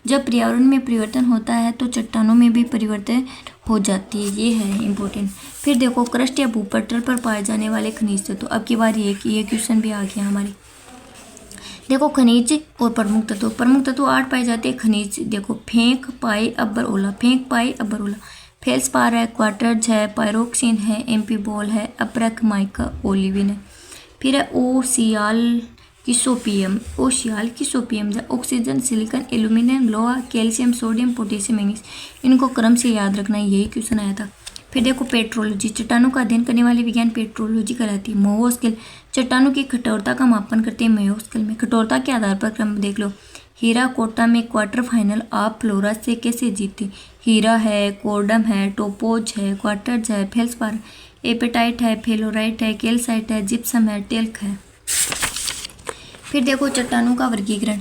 जब पर्यावरण में परिवर्तन होता है तो चट्टानों में भी परिवर्तन हो जाती है। ये है इम्पोर्टेंट। फिर देखो, क्रस्ट या भूपटल पर पाए जाने वाले खनिज तत्व। अब की बार ये क्वेश्चन भी आ गया हमारे। देखो, खनिज और प्रमुख तत्व। प्रमुख तत्व 8 पाए जाते हैं खनिज। देखो, फेंक, पाई, अब्बर, ओला। फेंक, पाई, अब्बर, ओला। फेल्सपार है, क्वार्टज है, पायरोक्सिन है, एम्फीबॉल है, अप्रक, माइका, ओलिविन है। फिर है ओसियाल किसोपियम। ओसियाल किसोपियम है ऑक्सीजन, सिलिकॉन, एल्यूमिनियम, लोहा, कैल्शियम, सोडियम, पोटेशियम, मैग्नीशियम। इनको क्रम से याद रखना है, यही क्वेश्चन आया था। फिर देखो, पेट्रोलॉजी। चट्टानों का अध्ययन करने वाली विज्ञान पेट्रोलॉजी कहलाती है। मोहो स्केल। चट्टानों की कठोरता का मापन करते हैं मोहो स्केल में। कठोरता के आधार पर क्रम देख लो। हीरा कोटा में क्वार्टर फाइनल आप फ्लोरा से कैसे जीते? हीरा है, कोर्डम है, टोपोज है, क्वार्टज है, फेल्सपार, एपेटाइट है, फेलोराइट है, कैल्साइट है, जिप्सम है, टेल्क है। फिर देखो, चट्टानों का वर्गीकरण।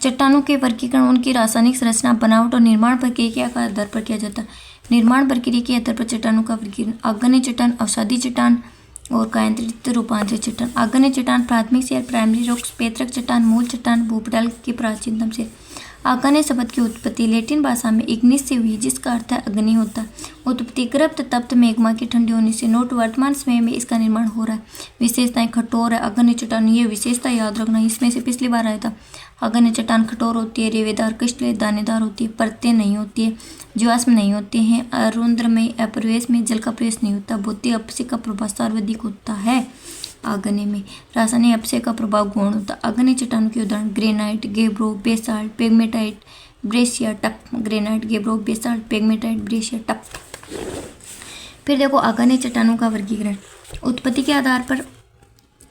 चट्टानों के वर्गीकरण उनकी रासायनिक संरचना, बनावट और निर्माण प्रक्रिया के आधार पर किया जाता है। निर्माण प्रक्रिया के आधार पर चट्टानों का वर्गीकरण। आग्नेय चट्टान, अवसादी चट्टान और कायांतरित रूपांतरित चट्टान। आग्नेय चट्टान प्राथमिक शेल, प्राइमरी रॉक्स। पैतृक चट्टान, मूल चट्टान, भूपटल के प्राचीनतम शेल। आग्नेय शब्द की उत्पत्ति लैटिन भाषा में इग्निस से हुई, जिसका अर्थ है अग्नि होता है। उत्पत्ति गर्भ तप्त मैग्मा के ठंडे होने से। नोट, वर्तमान समय में इसका निर्माण हो रहा है। विशेषताएं, कठोर है आग्नेय चट्टान। ये विशेषता याद रखना, इसमें से पिछली बार आया था। आग्नेय चट्टान कठोर होती है, रेवेदार, क्रिस्टलीय, दानेदार होती है, परतें नहीं होती है, जीवाश्म नहीं होते हैं, अरुंद्र में अप्रवेश में जल का प्रवेश नहीं होता। भौतिक अपक्षय का प्रभाव सर्वाधिक होता है आग्नेय में। रासायनिक अपक्षय का प्रभाव गौण होता है। आग्नेय चट्टानों के उदाहरण ग्रेनाइट, गेब्रो, बेसाल्ट, पेग्मेटाइट, ब्रेशिया, टप। ग्रेनाइट, गेब्रो, बेसाल्ट, पेग्मेटाइट, ब्रेशिया, टप। फिर देखो, आग्नेय चट्टानों का वर्गीकरण। उत्पत्ति के आधार पर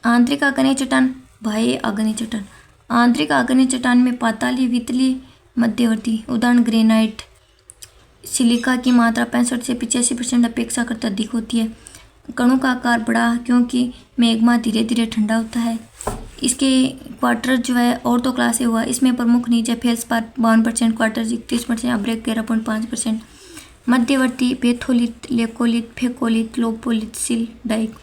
आंतरिक आग्नेय चट्टान, बाह्य आग्नेय चट्टान। आंतरिक आग्नेय चट्टान में पाताली, वितली, मध्यवर्ती। उदाहरण ग्रेनाइट। सिलिका की मात्रा 65 से 85% अपेक्षाकृत अधिक होती है। कणों का आकार बड़ा, क्योंकि मैग्मा धीरे धीरे ठंडा होता है। इसके क्वार्टर जो है ऑर्थो क्लास से हुआ। इसमें प्रमुख खनिज है फेल्सपार 52%, क्वार्टर 31%, अब्रेक 13.5%। मध्यवर्ती बेथोलित, लेकोलित, फेकोलित, लोपोलित, सिल, डाइक।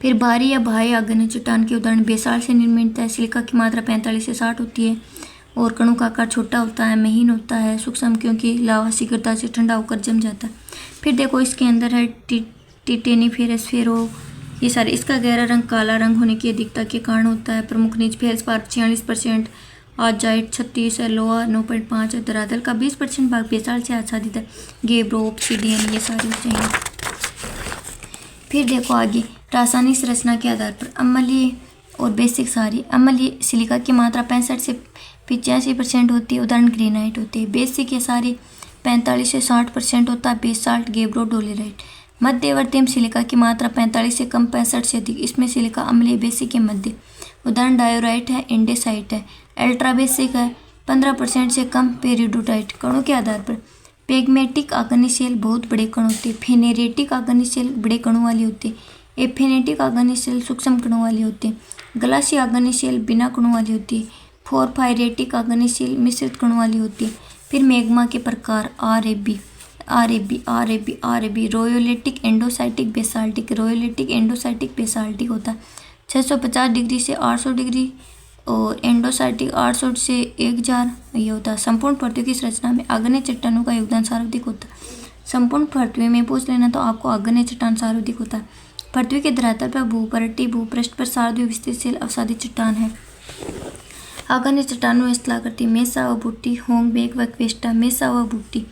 फिर बाहरी या बाह्य आग्नेय चट्टान के उदाहरण बेसाल्ट से निर्मित है। सिलिका की मात्रा 45 से 60 होती है और कणों का आकार छोटा होता है, महीन होता है, सूक्ष्म, क्योंकि लावा शीघ्रता से ठंडा होकर जम जाता है। फिर देखो, इसके अंदर है टिटेनिफेरस, फेरो, ये सारे। इसका गहरा रंग काला रंग होने की अधिकता के कारण होता है। प्रमुख खनिज फेल्सपार 46%, आजाइट 36 है, लोहा 9.5 है, धरातल का 20% भाग बेसाल्ट से आच्छादित है। गेब्रो, ऑब्सिडियन, ये सारे चाहिए। फिर देखो आगे, रासायनिक संरचना के आधार पर अम्लीय और बेसिक सारी। अम्लीय सिलिका की मात्रा 65 से 85% होती है, उदाहरण ग्रेनाइट होते हैं। बेसिक ये सारे 45 से 60% होता है, बेसाल्ट, गेब्रो, डोलेराइट। मध्यवर्ती में सिलिका की मात्रा 45 से कम, 65 से अधिक। इसमें सिलिका अम्लीय, बेसिक के मध्य, उदाहरण डायोराइट है, एंडेसाइट है। अल्ट्रा बेसिक है, 15% से कम, पेरिडोटाइट। कणों के आधार पर पेग्मेटिक आग्नेय शेल बहुत बड़े कण होते हैं। फेनेरेटिक आग्नेय शेल बड़े कणों वाली होती है। एफेनेटिक आग्नेय शेल सूक्ष्म कणों वाली होती है। ग्लासी आग्नेय शेल बिना कणों वाली होती है। फोरफायरेटिक आग्नेय शेल मिश्रित कणों वाली होती है। फिर मैग्मा के प्रकार आरएबी रोयोलिटिक, एंडोसाइटिक, बेसाल्टिक। रोयोलिटिक, एंडोसाइटिक, बेसाल्टिक होता है 650 डिग्री से 800 डिग्री और एंडोसाइटिक 800 से 1000 ये होता है। संपूर्ण पृथ्वी की संरचना में आग्नेय चट्टानों का योगदान सर्वाधिक होता है। संपूर्ण पृथ्वी में पूछ लेना तो आपको आग्नेय चट्टान सर्वाधिक होता है। पृथ्वी के धरातल पर भूपृष्ठ पर सर्वाधिक विस्तृत शेल अवसादी चट्टान है। आग्नेय चट्टानों स्थलाकृति मेसा व बुट्टी, होंगबेक व क्वेस्टा। मेसा व बुट्टी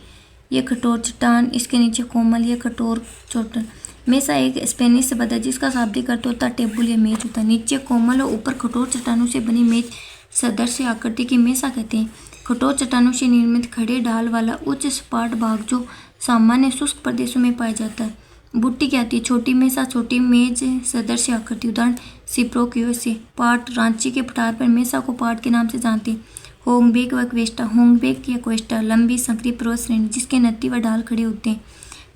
ये कठोर चट्टान, इसके नीचे कोमल, ये कठोर चट्टान। मेसा एक स्पेनिश शब्द है जिसका शाब्दिक अर्थ होता है टेबल या मेज होता है। नीचे कोमल और ऊपर कठोर चट्टानों से बनी मेज सदृश आकृति की मेसा कहते हैं। कठोर चट्टानों से निर्मित खड़े ढाल वाला उच्च सपाट भाग जो सामान्य शुष्क प्रदेशों में पाया जाता है। बुट्टी क्या आती है? छोटी मेसा, छोटी मेज सदृश आकृति, उदाहरण सिप्रोक्यूसे। पाट, रांची के पठार पर मेसा को पाट के नाम से जानते हैं। होंगबेक व क्वेस्टा। होंगबेक या क्वेस्टा लंबी संकरी पर्वत श्रेणी जिसके नत्ती व ढाल खड़े होते हैं।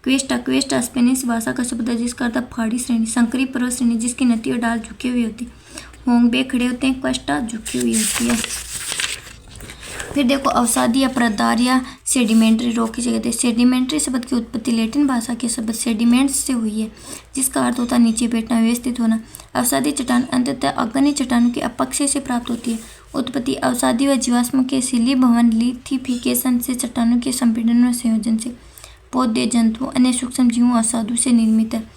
क्वेस्टा स्पेनिश भाषा का शब्द है जिसका अर्थ फाड़ी श्रेणी, संकरी पर्वत श्रेणी जिसकी नत्ती व ढाल झुके हुए होते हैं। होंग बे खड़े होते हैं, क्वेस्टा झुकी हुई होती है। फिर देखो अवसादी या परतदार या सेडिमेंट्री रॉक की जगह। सेडिमेंट्री शब्द की उत्पत्ति लैटिन भाषा के शब्द सेडिमेंट्स से हुई है, जिसका अर्थ होता है नीचे बैठना, व्यवस्थित होना। अवसादी चट्टान अंततः अग्नि चट्टानों के अपक्षय से प्राप्त होती है। उत्पत्ति अवसादी व जीवाश्म के शिली भवन लिथिफिकेशन से, चट्टानों के संपीड़न व संयोजन से। पौधे, जंतुओं, अन्य सूक्ष्म जीवों अवसादों से निर्मित है।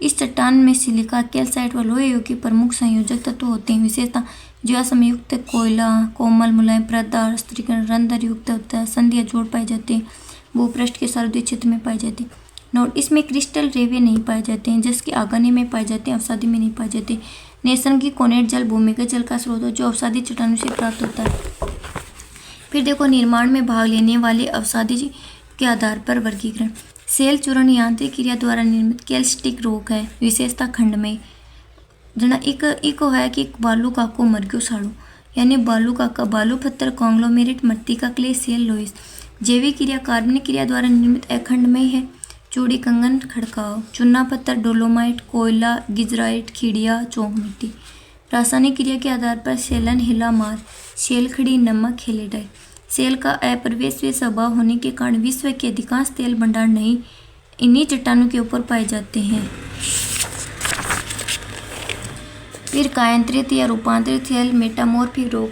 इस चट्टान में सिलिका, कैल्साइट व लोहे योग्य प्रमुख संयोजक तत्व होते हैं। विशेषता जीवाश्म युक्त कोयला कोमल मुलायम परतदार स्थिरीकरण रंध्र युक्त होता है। संधियाँ जोड़ पाए जाते हैं, भूपृष्ठ के सर्वोदय क्षेत्र में पाए जाते हैं। नोट, इसमें क्रिस्टल रेवे नहीं पाए जाते हैं, जिसके आगने में पाए जाते हैं, अवसादी में नहीं पाए जाते। नैसर्गिक कोनेट जल भूमिगत जल का स्रोत है, जो अवसादी चट्टानों से प्राप्त होता है। फिर देखो निर्माण में भाग लेने वाले अवसादी के आधार पर वर्गीकरण। सेल चूर्ण यांत्रिक क्रिया द्वारा निर्मित कैल्स्टिक रॉक है। विशेषता खंडमय जना इको है कि बालू काको मरग्यो साड़ू, यानी बालू काका बालू पत्थर कॉन्ग्लोमेरेट मृत्तिका क्ले सेल लोइस। जैविक क्रिया कार्बनिक क्रिया द्वारा निर्मित अखंडमय है। चूड़ी कंगन खड़काव, चूना पत्थर डोलोमाइट, कोयला गिजराइट, खिड़िया चौक मिट्टी। रासायनिक क्रिया के आधार पर सेलन हिला मार, सेल खड़ी नमक हेलेडाइट। सेल का अप्रवेश्य स्वभाव होने के कारण विश्व के अधिकांश तेल भंडार नहीं इन्हीं चट्टानों के ऊपर पाए जाते हैं। फिर कायांतरित या रूपांतरित सेल मेटामॉर्फिक रॉक।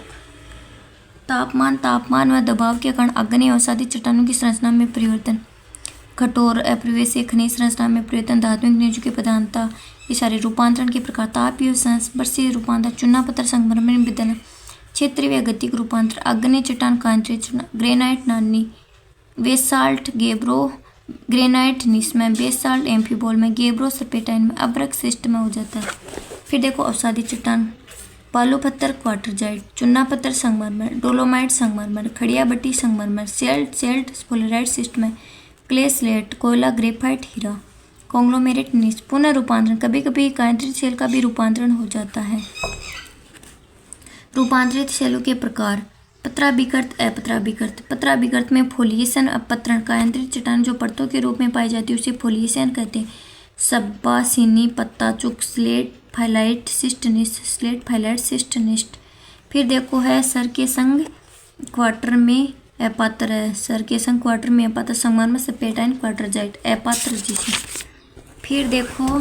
तापमान व दबाव के कारण आग्नेय अवसादी चट्टानों की संरचना में परिवर्तन। कठोर अप्रवेश्य खनिज संरचना में परिवर्तन, धात्विक खनिजों की प्रधानता, ये सारे रूपांतरण के प्रकार। तापीय संस्पर्शीय रूपांतरण, चूना पत्थर संगमरमर में बदलना। क्षेत्रीय व गतिक रूपांतर, आग्नेय चट्टान कायांतरित चूना, ग्रेनाइट नानी, बेसाल्ट गेब्रो ग्रेनाइट निस में, बेसाल्ट एम्फीबॉल में, गेब्रो सर्पेटाइन में, अब्रक सिस्ट में हो जाता है। फिर देखो अवसादी चट्टान, बालू पत्थर क्वार्टरजाइट, चूना पत्थर संगमरमर, डोलोमाइट संगमरमर, खड़िया बट्टी संगमरमर, सेल्ट स्फोलेराइट सिस्ट में, क्ले स्लेट, कोयला ग्रेफाइट हीरा, कॉन्ग्लोमेरेट निस। पुनः रूपांतरण, कभी कभी कायांतरित सेल का भी रूपांतरण हो जाता है। रूपांतरित सेलों के प्रकार, पत्राभिकृत अपत्राभिकृत। पत्राभिकृत में फोलिएशन अपत्रण, कायांतरित चट्टान जो परतों के रूप में पाई जाती है उसे फोलिएशन कहते हैं। सब्बा सीनी पत्ता चुक, स्लेट फाइलाइट सिस्ट निस्ट। फिर देखो है सर के संग क्वार्टर में अपात्र है, सर के संग क्वार्टर में अपात्र संगमरमर सर्पेटाइन क्वार्टरजाइट अपात्र जिसे। फिर देखो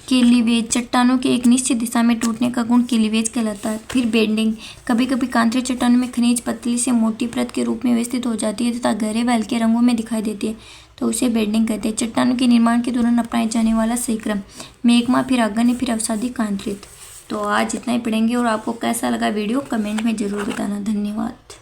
केलीवेज, चट्टानों के एक निश्चित दिशा में टूटने का गुण केलीवेज कहलाता है। फिर बेंडिंग, कभी कभी कांतरित चट्टानों में खनिज पतली से मोटी परत के रूप में व्यवस्थित हो जाती है तथा गहरे व हल्के रंगों में दिखाई देती है, तो उसे बेंडिंग कहते हैं। चट्टानों के निर्माण के दौरान अपनाए जाने वाला सही क्रम, मेगमा, फिर आग्नेय, फिर अवसादी, कांतरित। तो आज इतना ही पढ़ेंगे और आपको कैसा लगा वीडियो कमेंट में ज़रूर बताना। धन्यवाद।